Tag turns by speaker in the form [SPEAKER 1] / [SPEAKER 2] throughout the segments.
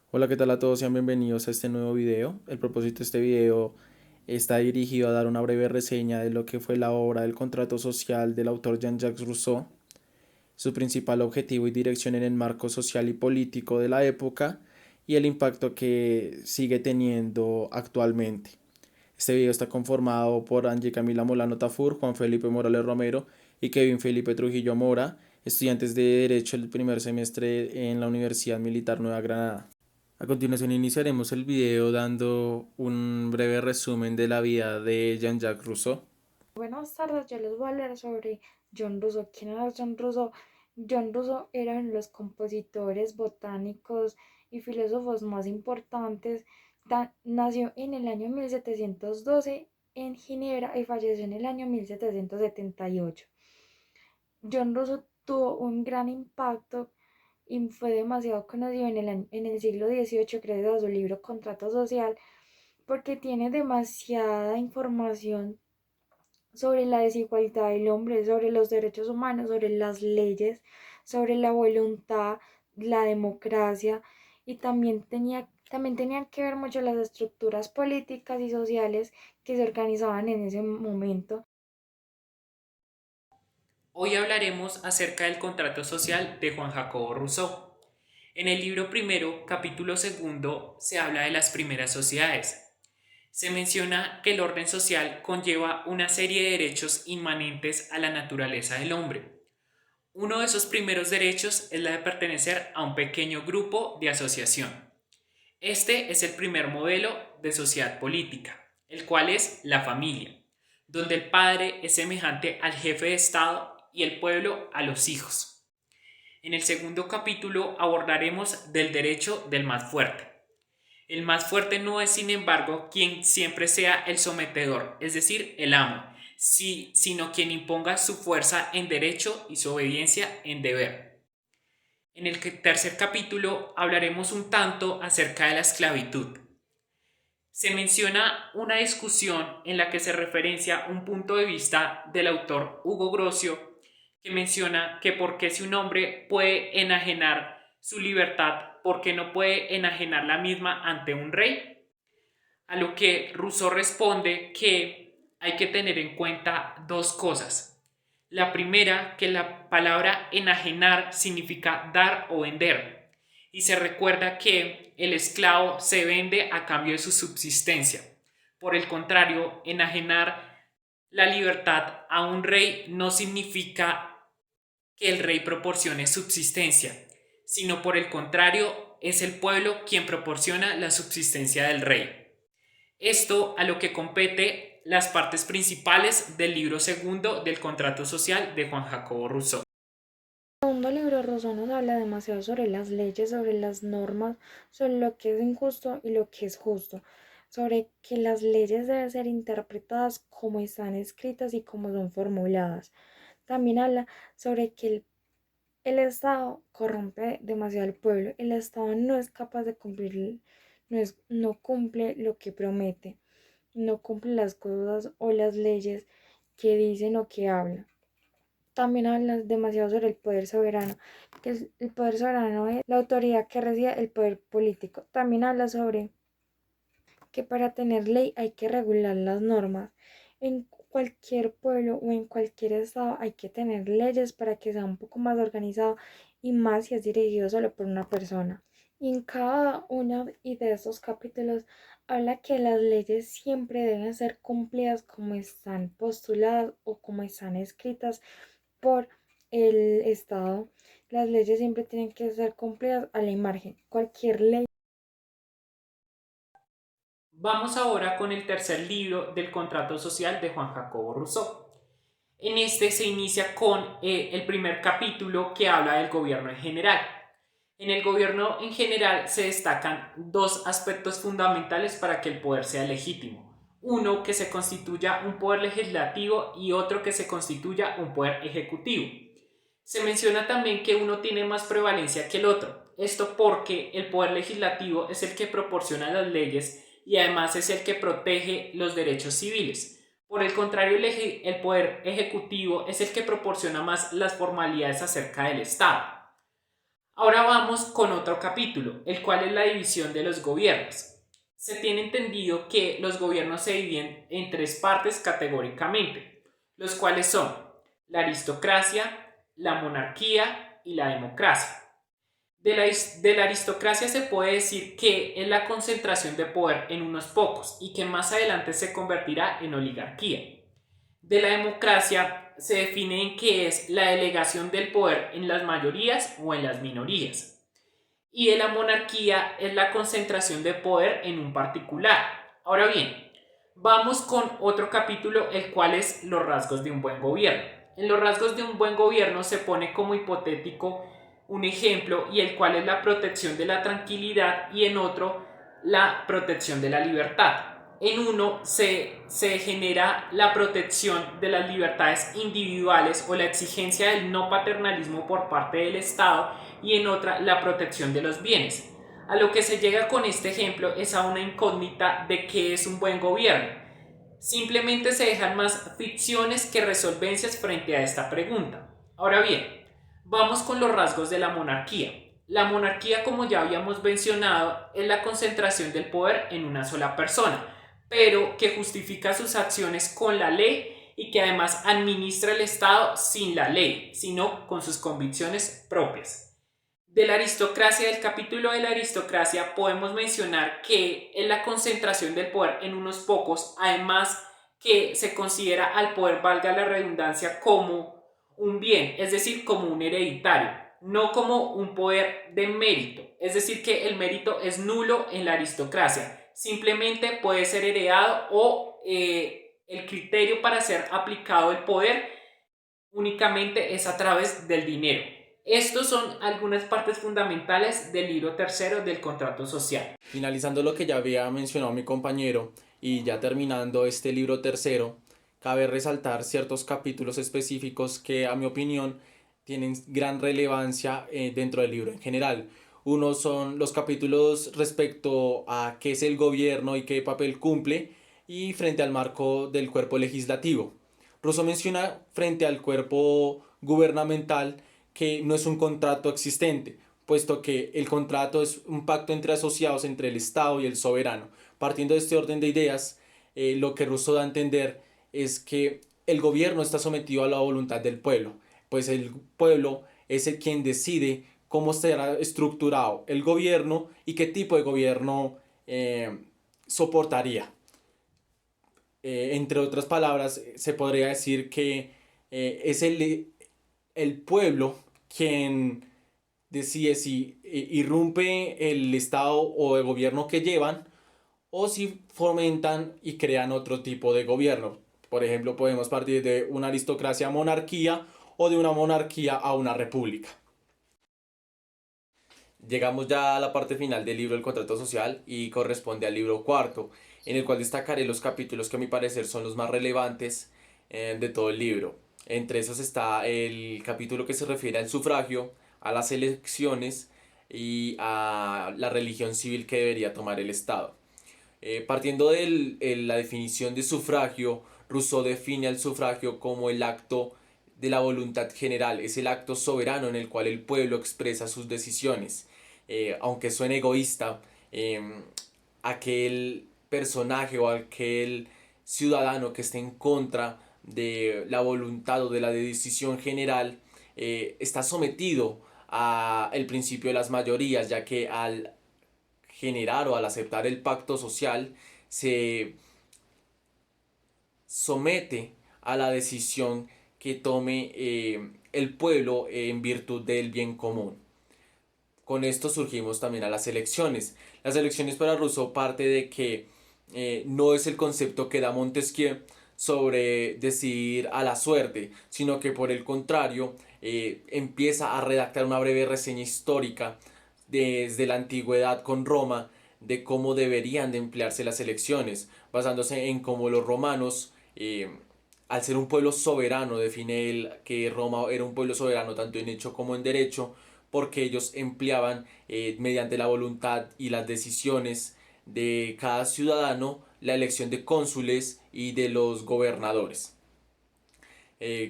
[SPEAKER 1] Hola, ¿qué tal a todos? Sean bienvenidos a este nuevo video. El propósito de este video está dirigido a dar una breve reseña de lo que fue la obra del contrato social del autor Jean-Jacques Rousseau, su principal objetivo y dirección en el marco social y político de la época y el impacto que sigue teniendo actualmente. Este video está conformado por Angie Camila Molano Tafur, Juan Felipe Morales Romero y Kevin Felipe Trujillo Mora, estudiantes de Derecho del primer semestre en la Universidad Militar Nueva Granada. A continuación iniciaremos el video dando un breve resumen de la vida de Jean-Jacques Rousseau.
[SPEAKER 2] Buenas tardes, yo les voy a hablar sobre John Rousseau. ¿Quién era John Rousseau? John Rousseau era uno de los compositores, botánicos y filósofos más importantes. Nació en el año 1712 en Ginebra y falleció en el año 1778. John Rousseau tuvo un gran impacto y fue demasiado conocido en el siglo XVIII gracias a su libro Contrato Social, porque tiene demasiada información sobre la desigualdad del hombre, sobre los derechos humanos, sobre las leyes, sobre la voluntad, la democracia, y también tenían que ver mucho las estructuras políticas y sociales que se organizaban en ese momento.
[SPEAKER 3] Hoy hablaremos acerca del contrato social de Juan Jacobo Rousseau. En el libro primero, capítulo segundo, se habla de las primeras sociedades. Se menciona que el orden social conlleva una serie de derechos inmanentes a la naturaleza del hombre. Uno de esos primeros derechos es la de pertenecer a un pequeño grupo de asociación. Este es el primer modelo de sociedad política, el cual es la familia, donde el padre es semejante al jefe de Estado y el pueblo a los hijos. En el segundo capítulo abordaremos del derecho del más fuerte. El más fuerte no es, sin embargo, quien siempre sea el sometedor, es decir, el amo, sino quien imponga su fuerza en derecho y su obediencia en deber. En el tercer capítulo hablaremos un tanto acerca de la esclavitud. Se menciona una discusión en la que se referencia un punto de vista del autor Hugo Grocio, que menciona que por qué si un hombre puede enajenar su libertad, ¿por qué no puede enajenar la misma ante un rey? A lo que Rousseau responde que hay que tener en cuenta dos cosas. La primera, que la palabra enajenar significa dar o vender, y se recuerda que el esclavo se vende a cambio de su subsistencia. Por el contrario, enajenar la libertad a un rey no significa que el rey proporcione subsistencia, sino por el contrario, es el pueblo quien proporciona la subsistencia del rey. Esto a lo que compete las partes principales del libro segundo del contrato social de Juan Jacobo Rousseau.
[SPEAKER 2] El segundo libro, Rousseau nos habla demasiado sobre las leyes, sobre las normas, sobre lo que es injusto y lo que es justo, sobre que las leyes deben ser interpretadas como están escritas y como son formuladas. También habla sobre que el Estado corrompe demasiado al pueblo. El Estado no es capaz de cumplir, no cumple lo que promete, no cumple las cosas o las leyes que dicen o que hablan. También habla demasiado sobre el poder soberano, que el poder soberano es la autoridad que recibe el poder político. También habla sobre que para tener ley hay que regular las normas. En cualquier pueblo o en cualquier estado hay que tener leyes para que sea un poco más organizado y más si es dirigido solo por una persona. Y en cada uno de estos capítulos habla que las leyes siempre deben ser cumplidas como están postuladas o como están escritas por el Estado. Las leyes siempre tienen que ser cumplidas a la imagen. Cualquier ley.
[SPEAKER 3] Vamos ahora con el tercer libro del contrato social de Juan Jacobo Rousseau. En este se inicia con el primer capítulo que habla del gobierno en general. En el gobierno en general se destacan dos aspectos fundamentales para que el poder sea legítimo. Uno, que se constituya un poder legislativo y otro, que se constituya un poder ejecutivo. Se menciona también que uno tiene más prevalencia que el otro. Esto porque el poder legislativo es el que proporciona las leyes y además es el que protege los derechos civiles. Por el contrario, el poder ejecutivo es el que proporciona más las formalidades acerca del Estado. Ahora vamos con otro capítulo, el cual es la división de los gobiernos. Se tiene entendido que los gobiernos se dividen en tres partes categóricamente, los cuales son la aristocracia, la monarquía y la democracia. De la aristocracia se puede decir que es la concentración de poder en unos pocos y que más adelante se convertirá en oligarquía. De la democracia se define en que es la delegación del poder en las mayorías o en las minorías. Y de la monarquía es la concentración de poder en un particular. Ahora bien, vamos con otro capítulo, el cual es los rasgos de un buen gobierno. En los rasgos de un buen gobierno se pone como hipotético un ejemplo, y el cual es la protección de la tranquilidad, y en otro la protección de la libertad. En uno se genera la protección de las libertades individuales o la exigencia del no paternalismo por parte del Estado, y en otra la protección de los bienes. A lo que se llega con este ejemplo es a una incógnita de qué es un buen gobierno. Simplemente se dejan más ficciones que resolvencias frente a esta pregunta. Ahora bien, vamos con los rasgos de la monarquía. La monarquía, como ya habíamos mencionado, es la concentración del poder en una sola persona, pero que justifica sus acciones con la ley y que además administra el Estado sin la ley, sino con sus convicciones propias. De la aristocracia, del capítulo de la aristocracia, podemos mencionar que es la concentración del poder en unos pocos, además que se considera al poder, valga la redundancia, como un bien, es decir, como un hereditario, no como un poder de mérito, es decir, que el mérito es nulo en la aristocracia, simplemente puede ser heredado o el criterio para ser aplicado el poder únicamente es a través del dinero. Estos son algunas partes fundamentales del libro tercero del contrato social.
[SPEAKER 1] Finalizando lo que ya había mencionado mi compañero y ya terminando este libro tercero, cabe resaltar ciertos capítulos específicos que a mi opinión tienen gran relevancia dentro del libro en general. Uno son los capítulos respecto a qué es el gobierno y qué papel cumple y frente al marco del cuerpo legislativo. Rousseau menciona frente al cuerpo gubernamental que no es un contrato existente, puesto que el contrato es un pacto entre asociados entre el Estado y el soberano. Partiendo de este orden de ideas, lo que Rousseau da a entender es que el gobierno está sometido a la voluntad del pueblo, pues el pueblo es el quien decide cómo será estructurado el gobierno y qué tipo de gobierno soportaría. Entre otras palabras, se podría decir que es el pueblo quien decide si irrumpe el Estado o el gobierno que llevan o si fomentan y crean otro tipo de gobierno. Por ejemplo, podemos partir de una aristocracia a monarquía o de una monarquía a una república. Llegamos ya a la parte final del libro El contrato social y corresponde al libro cuarto, en el cual destacaré los capítulos que a mi parecer son los más relevantes de todo el libro. Entre esos está el capítulo que se refiere al sufragio, a las elecciones y a la religión civil que debería tomar el Estado. Partiendo de la definición de sufragio, Rousseau define al sufragio como el acto de la voluntad general, es el acto soberano en el cual el pueblo expresa sus decisiones. Aunque suene egoísta, aquel personaje o aquel ciudadano que esté en contra de la voluntad o de la decisión general está sometido al principio de las mayorías, ya que al generar o al aceptar el pacto social se somete a la decisión que tome el pueblo en virtud del bien común. Con esto surgimos también a las elecciones. Las elecciones para Rousseau parte de que no es el concepto que da Montesquieu sobre decidir a la suerte, sino que por el contrario empieza a redactar una breve reseña histórica desde la antigüedad con Roma de cómo deberían de emplearse las elecciones, basándose en cómo los romanos, al ser un pueblo soberano, define él que Roma era un pueblo soberano tanto en hecho como en derecho, porque ellos empleaban mediante la voluntad y las decisiones de cada ciudadano la elección de cónsules y de los gobernadores.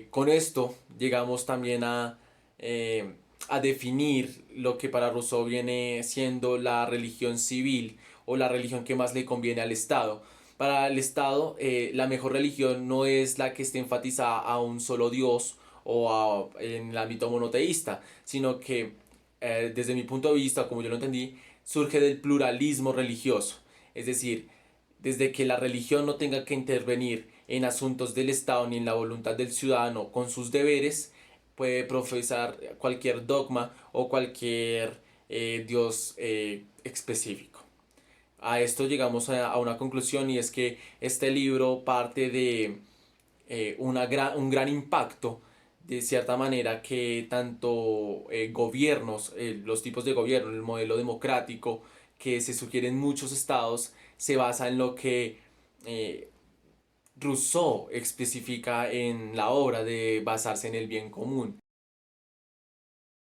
[SPEAKER 1] Con esto llegamos también a a definir lo que para Rousseau viene siendo la religión civil o la religión que más le conviene al Estado. Para el Estado, la mejor religión no es la que esté enfatizada a un solo Dios en el ámbito monoteísta, sino que desde mi punto de vista, como yo lo entendí, surge del pluralismo religioso. Es decir, desde que la religión no tenga que intervenir en asuntos del Estado ni en la voluntad del ciudadano con sus deberes, puede profesar cualquier dogma o cualquier Dios específico. A esto llegamos a una conclusión, y es que este libro parte de un gran impacto, de cierta manera, que tanto gobiernos, los tipos de gobierno, el modelo democrático que se sugiere en muchos estados, se basa en lo que eh, Rousseau especifica en la obra de basarse en el bien común.